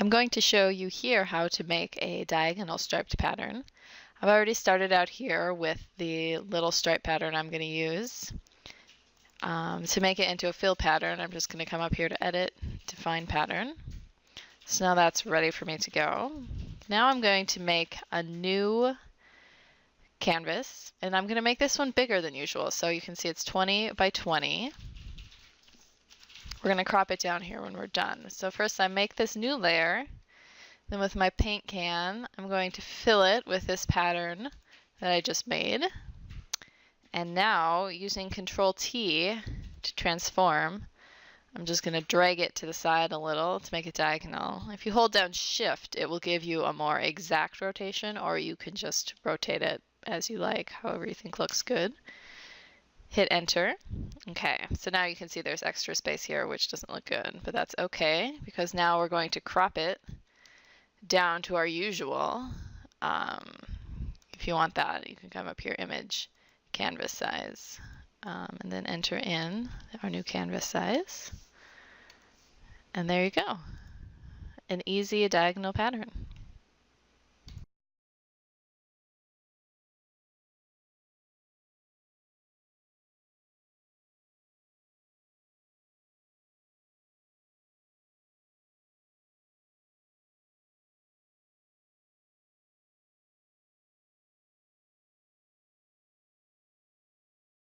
I'm going to show you here how to make a diagonal striped pattern. I've already started out here with the little stripe pattern I'm going to use. To make it into a fill pattern, I'm just going to come up here to Edit, Define Pattern. So now that's ready for me to go. Now I'm going to make a new canvas, and I'm going to make this one bigger than usual. So you can see it's 20 by 20. We're going to crop it down here when we're done. So first I make this new layer. Then with my paint can, I'm going to fill it with this pattern that I just made. And now, using Control T to transform, I'm just going to drag it to the side a little to make it diagonal. If you hold down Shift, it will give you a more exact rotation, or you can just rotate it as you like, however you think looks good. Hit Enter. Okay, so now you can see there's extra space here, which doesn't look good, but that's okay, because now we're going to crop it down to our usual. If you want that, you can come up here, Image, Canvas Size, and then enter in our new canvas size. And there you go. An easy diagonal pattern.